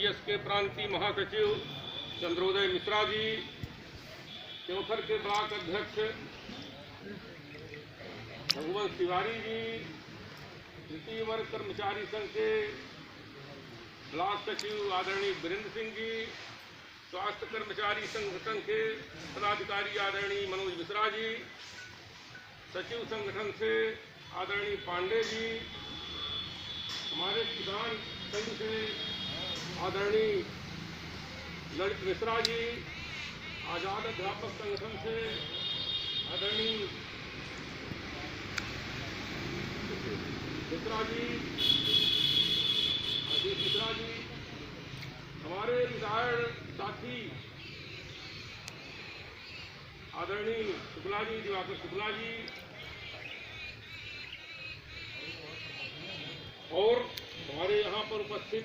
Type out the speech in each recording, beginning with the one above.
RPS के प्रांतीय महासचिव चंद्रोदय मिश्रा जी, त्योंथर के ब्लॉक अध्यक्ष रघुवंश तिवारी जी, तृतीय वर्ग कर्मचारी संघ के ब्लॉक सचिव आदरणीय वीरेंद्र सिंह जी, स्वास्थ्य कर्मचारी संगठन के पदाधिकारी आदरणीय मनोज मिश्रा जी, सचिव संगठन से आदरणीय पांडे जी, हमारे किसान संघ से आदरणीय ललित मिश्रा जी, आजाद अध्यापक संगठन से आदरणीय मिश्रा जी, अजीत मिश्रा जी, हमारे रिटायर्ड साथी आदरणीय शुक्ला जी, दिवाकर शुक्ला जी, और हमारे यहाँ पर उपस्थित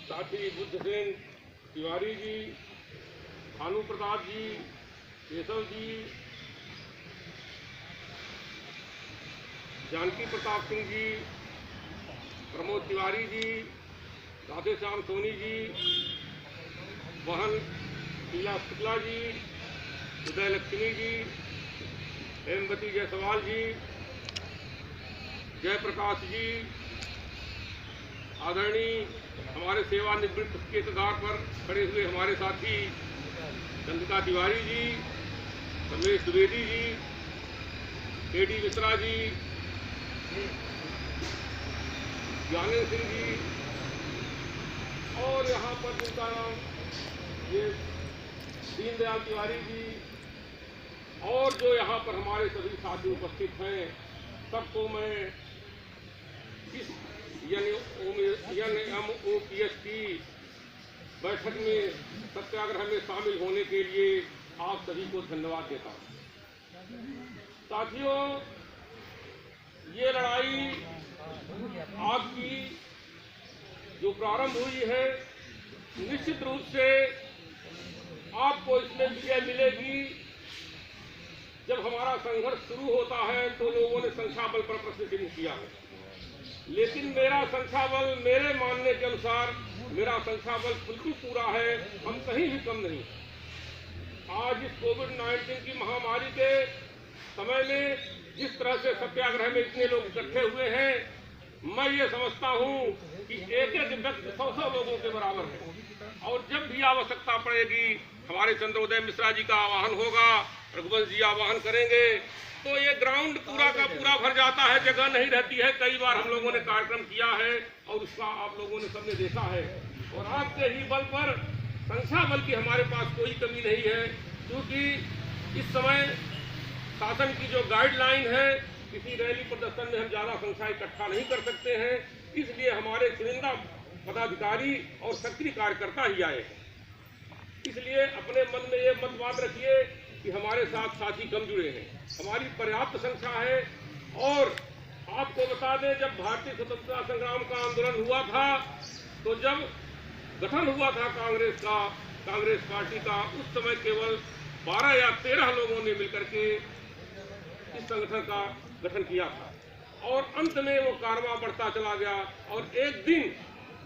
साथी बुद्धसेन तिवारी जी, भानु प्रताप जी, केशव जी, जानकी प्रताप सिंह जी, प्रमोद तिवारी जी, राधे श्याम सोनी जी, वहन शीला शुक्ला जी, उदय लक्ष्मी जी, हेमवती जायसवाल जी, जयप्रकाश जी, आदरणीय हमारे सेवानिवृत्त के कगार पर खड़े हुए हमारे साथी चंद्रिका तिवारी जी, रमेश द्विवेदी जी, केडी मिश्रा जी, ज्ञानेंद्र सिंह जी, और यहाँ पर जिनका नाम ये दीनदयाल तिवारी जी, और जो यहाँ पर हमारे सभी साथी उपस्थित हैं, सबको मैं इस NMOPS की बैठक में सत्याग्रह में शामिल होने के लिए आप सभी को धन्यवाद देता हूँ। साथियों, ये लड़ाई आपकी जो प्रारंभ हुई है, निश्चित रूप से आपको इसमें विजय मिलेगी। जब हमारा संघर्ष शुरू होता है तो लोगों ने संख्या बल पर प्रश्न चिन्ह किया है, लेकिन मेरा संख्या बल, मेरे मानने के अनुसार मेरा संख्या बल बिल्कुल पूरा है, हम कहीं भी कम नहीं। आज इस कोविड-19 की महामारी के समय में जिस तरह से सत्याग्रह में इतने लोग इकट्ठे हुए हैं, मैं ये समझता हूँ कि एक एक व्यक्ति 100 लोगों के बराबर है। और जब भी आवश्यकता पड़ेगी, हमारे चंद्रोदय मिश्रा जी का आह्वान होगा, रघुवंश जी आह्वान करेंगे, तो ये ग्राउंड पूरा का पूरा भर जाता है, जगह नहीं रहती है। कई बार हम लोगों ने कार्यक्रम किया है और उसका आप लोगों ने सबने देखा है। और आपके ही बल पर, संख्या बल की हमारे पास कोई कमी नहीं है, क्योंकि इस समय शासन की जो गाइडलाइन है, किसी रैली प्रदर्शन में हम ज्यादा संख्या इकट्ठा नहीं कर सकते हैं, इसलिए हमारे चुनिंदा पदाधिकारी और सक्रिय कार्यकर्ता ही आए हैं। इसलिए अपने मन में ये मत बात रखिए कि हमारे साथ साथी कम जुड़े हैं, हमारी पर्याप्त संख्या है। और आपको बता दें, जब भारतीय स्वतंत्रता संग्राम का आंदोलन हुआ था, तो जब गठन हुआ था कांग्रेस पार्टी का, उस समय केवल 12 या 13 लोगों ने मिलकर के इस संगठन का गठन किया था। और अंत में वो कारवां बढ़ता चला गया, और एक दिन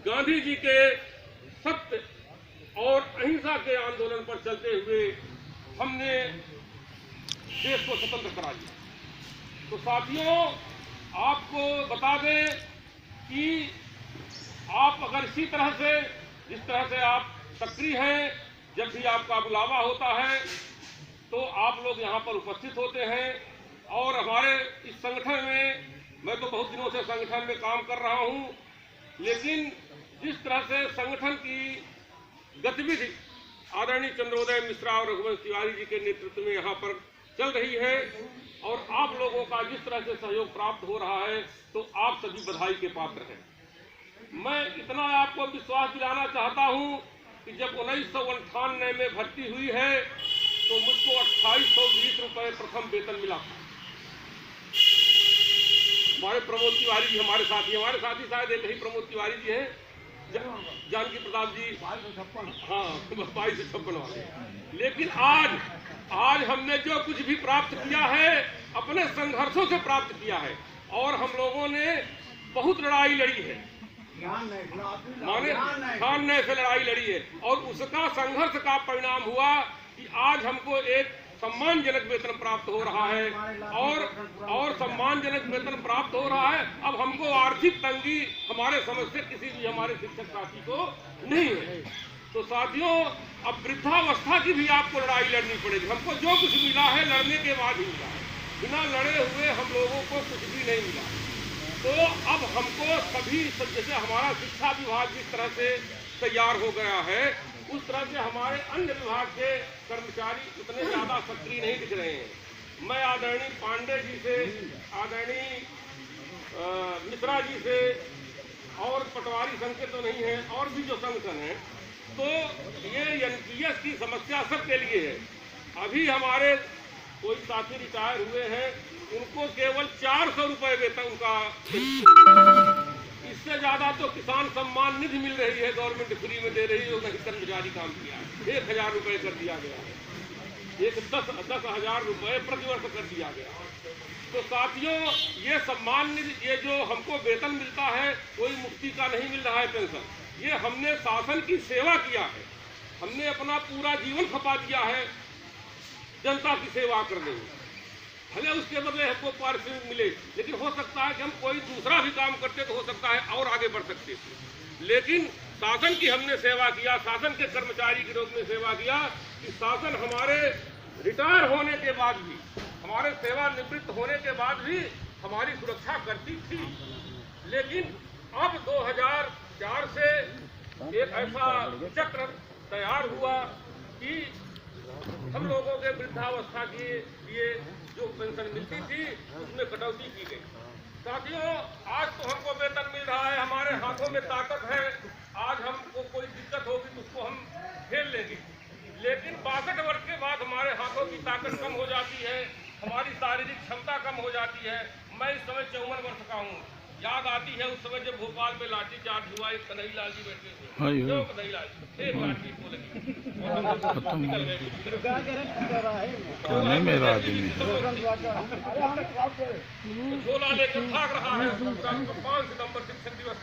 गांधी जी के सत्य और अहिंसा के आंदोलन पर चलते हुए हमने देश को स्वतंत्र करा दिया। तो साथियों, आपको बता दें कि आप अगर इसी तरह से, जिस तरह से आप सक्रिय हैं, जब भी आपका बुलावा होता है तो आप लोग यहाँ पर उपस्थित होते हैं। और हमारे इस संगठन में, मैं तो बहुत दिनों से संगठन में काम कर रहा हूँ, लेकिन जिस तरह से संगठन की गतिविधि आदरणीय चंद्रोदय मिश्रा और रघुवंश तिवारी जी के नेतृत्व में यहाँ पर चल रही है, और आप लोगों का जिस तरह से सहयोग प्राप्त हो रहा है, तो आप सभी बधाई के पात्र हैं। मैं इतना आपको विश्वास दिलाना चाहता हूँ कि जब 1998 में भर्ती हुई है, तो मुझको 2820 रुपये प्रथम वेतन मिला था। हमारे प्रमोद तिवारी जी हमारे साथी शायद एक ही प्रमोद तिवारी जी हैं, जानकी प्रताप जी 2256 वाले। लेकिन आज हमने जो कुछ भी प्राप्त किया है, अपने संघर्षों से प्राप्त किया है, और हम लोगों ने बहुत लड़ाई लड़ी है। माने खान ने ऐसे लड़ाई लड़ी है और उसका संघर्ष का परिणाम हुआ कि आज हमको एक सम्मानजनक वेतन प्राप्त हो रहा है और सम्मानजनक वेतन प्राप्त हो रहा है। अब हमको आर्थिक तंगी हमारे समझ से किसी भी हमारे शिक्षक साथी को नहीं है। तो साथियों, अब वृद्धावस्था की भी आपको लड़ाई लड़नी पड़ेगी। हमको जो कुछ मिला है लड़ने के बाद ही मिला है, बिना लड़े हुए हम लोगों को कुछ भी नहीं मिला। तो अब हमको सभी, जैसे हमारा शिक्षा विभाग जिस तरह से तैयार हो गया है उस तरह से हमारे अन्य विभाग के कर्मचारी उतने ज़्यादा सक्रिय नहीं दिख रहे हैं। मैं आदरणीय पांडे जी से, आदरणीय मिश्रा जी से और पटवारी संघ के तो नहीं है और भी जो संगठन है, तो ये एनपीएस की समस्या सबके लिए है। अभी हमारे कोई साथी रिटायर हुए हैं, उनको केवल 400 रुपये वेतन उनका, इससे ज्यादा तो किसान सम्मान निधि मिल रही है, गवर्नमेंट फ्री में दे रही है, नहीं कर्मचारी काम किया है। 1000 रुपये कर दिया गया है, 10,000 रुपये प्रतिवर्ष कर दिया गया। तो साथियों, ये सम्मान निधि, ये जो हमको वेतन मिलता है कोई मुफ्ती का नहीं मिल रहा है पेंशन। ये हमने शासन की सेवा किया है, हमने अपना पूरा जीवन खपा दिया है जनता की सेवा करने में। भले उसके बदले हमको पारिश्रमिक मिले, लेकिन हो सकता है कि हम कोई दूसरा भी काम करते तो हो सकता है और आगे बढ़ सकते। लेकिन शासन की हमने सेवा किया, शासन के कर्मचारी के रूप में सेवा किया कि शासन हमारे रिटायर होने के बाद भी, हमारे सेवानिवृत्त होने के बाद भी हमारी सुरक्षा करती थी। लेकिन अब 2004 से एक ऐसा चक्र तैयार हुआ कि हम लोगों के वृद्धावस्था के लिए जो पेंशन मिलती थी उसमें कटौती की गई। साथियों, आज तो हमको वेतन मिल रहा है, हमारे हाथों में ताकत है, आज हमको कोई दिक्कत होगी तो उसको हम झेल लेंगे। लेकिन 62 वर्ष के बाद हमारे हाथों की ताकत कम हो जाती है, हमारी शारीरिक क्षमता कम हो जाती है। मैं इस समय 54 वर्ष का हूँ। याद आती है उस समय जब भोपाल में लाठी चार्ज हुआ, एक कन्हैयालाल जी बैठे थे, कन्हैयालाल एक लाठी को लगी और निकल गए। झोला लेकर भाग रहा है। 5 सितंबर शिक्षक दिवस का